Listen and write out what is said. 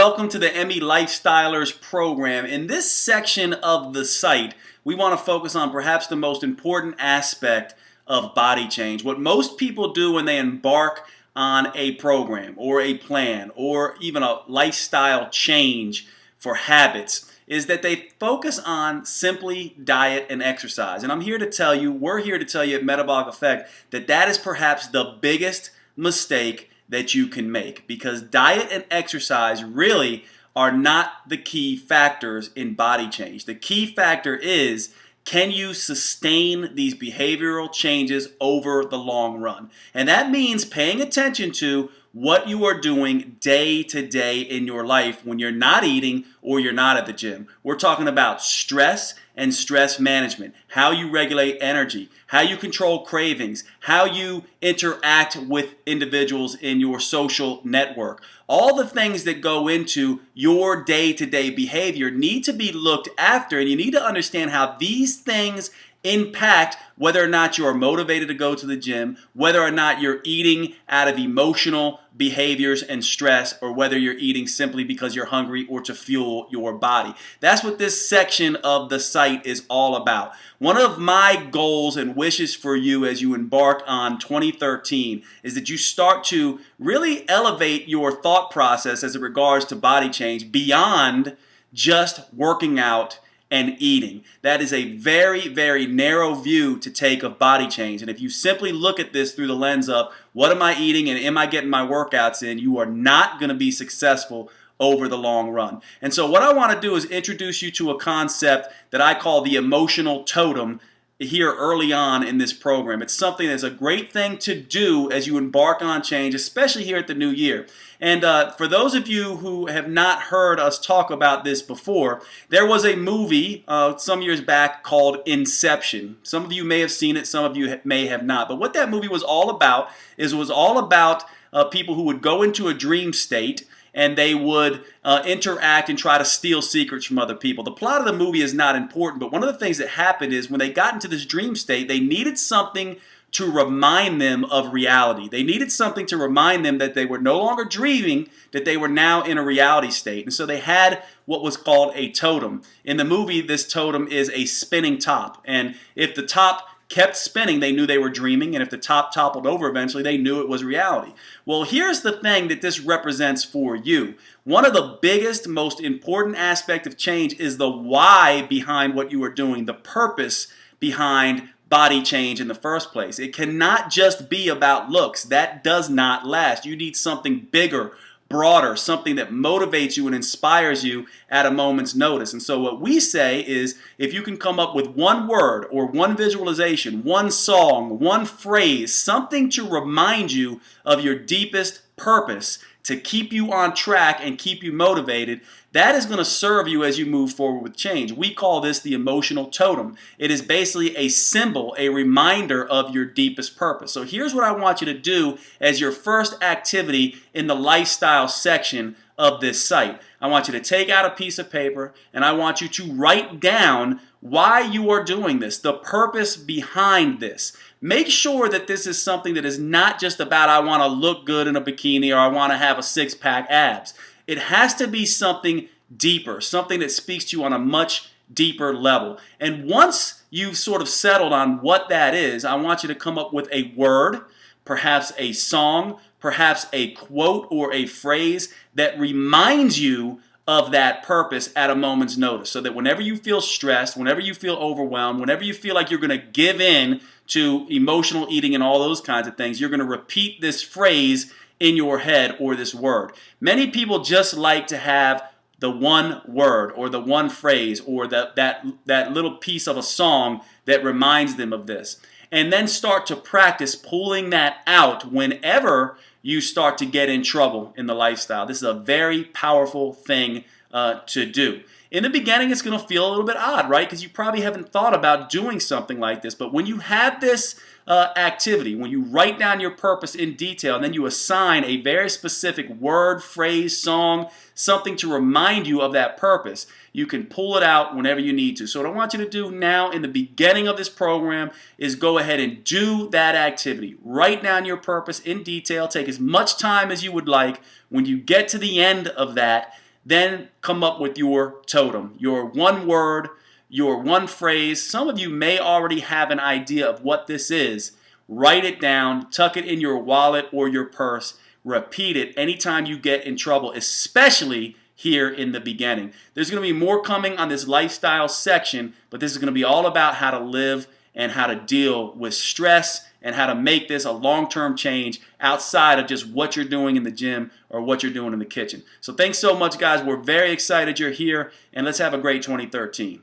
welcome to the ME Lifestylers program. In this section of the site, we want to focus on perhaps the most important aspect of body change. What most people do when they embark on a program or a plan or even a lifestyle change for habits is that they focus on simply diet and exercise. And we're here to tell you at Metabolic Effect that that is perhaps the biggest mistake that you can make, because diet and exercise really are not the key factors in body change. The key factor is, can you sustain these behavioral changes over the long run? And that means paying attention to what you are doing day to day in your life when you're not eating or you're not at the gym. We're talking about stress and stress management, how you regulate energy, how you control cravings, how you interact with individuals in your social network. All the things that go into your day-to-day behavior need to be looked after, and you need to understand how these things impact whether or not you are motivated to go to the gym, whether or not you're eating out of emotional behaviors and stress, or whether you're eating simply because you're hungry or to fuel your body. That's what this section of the site is all about. One of my goals and wishes for you as you embark on 2013 is that you start to really elevate your thought process as it regards to body change beyond just working out and eating. That is a very, very narrow view to take of body change. And if you simply look at this through the lens of what am I eating and am I getting my workouts in, you are not going to be successful over the long run. And so what I want to do is introduce you to a concept that I call the emotional totem here early on in this program. It's something that's a great thing to do as you embark on change, especially here at the new year. And for those of you who have not heard us talk about this before, there was a movie some years back called Inception. Some of you may have seen it, some of you may have not. But what that movie was all about is it was all about people who would go into a dream state and they would interact and try to steal secrets from other people. The plot of the movie is not important, but one of the things that happened is when they got into this dream state, they needed something to remind them of reality. They needed something to remind them that they were no longer dreaming, that they were now in a reality state. And so they had what was called a totem. In the movie, this totem is a spinning top. And if the top kept spinning, they knew they were dreaming, and if the top toppled over eventually, they knew it was reality. Well, here's the thing that this represents for you. One of the biggest, most important aspect of change is the why behind what you are doing, the purpose behind body change in the first place. It cannot just be about looks. That does not last. You need something bigger, broader, something that motivates you and inspires you at a moment's notice. And so what we say is, if you can come up with one word or one visualization, one song, one phrase, something to remind you of your deepest purpose, to keep you on track and keep you motivated, that is going to serve you as you move forward with change. We call this the emotional totem. It is basically a symbol, a reminder of your deepest purpose. So here's what I want you to do as your first activity in the lifestyle section of this site. I want you to take out a piece of paper and I want you to write down why you are doing this, the purpose behind this. Make sure that this is something that is not just about I want to look good in a bikini or I want to have a six-pack abs. It has to be something deeper, something that speaks to you on a much deeper level. And once you've sort of settled on what that is, I want you to come up with a word, perhaps a song, perhaps a quote or a phrase that reminds you of that purpose at a moment's notice, so that whenever you feel stressed, whenever you feel overwhelmed, whenever you feel like you're going to give in to emotional eating and all those kinds of things, you're going to repeat this phrase in your head or this word. Many people just like to have the one word or the one phrase or that little piece of a song that reminds them of this. And then start to practice pulling that out whenever you start to get in trouble in the lifestyle. This is a very powerful thing to do. In the beginning, it's going to feel a little bit odd, right? Because you probably haven't thought about doing something like this. But when you have this activity, when you write down your purpose in detail, and then you assign a very specific word, phrase, song, something to remind you of that purpose, you can pull it out whenever you need to. So what I want you to do now in the beginning of this program is go ahead and do that activity. Write down your purpose in detail. Take as much time as you would like. When you get to the end of that, Then come up with your totem, your one word, your one phrase. Some of you may already have an idea of what this is. Write it down, tuck it in your wallet or your purse. Repeat it anytime you get in trouble, especially here in the beginning. There's going to be more coming on this lifestyle section, but this is going to be all about how to live and how to deal with stress and how to make this a long-term change outside of just what you're doing in the gym or what you're doing in the kitchen. So thanks so much, guys. We're very excited you're here, and let's have a great 2013.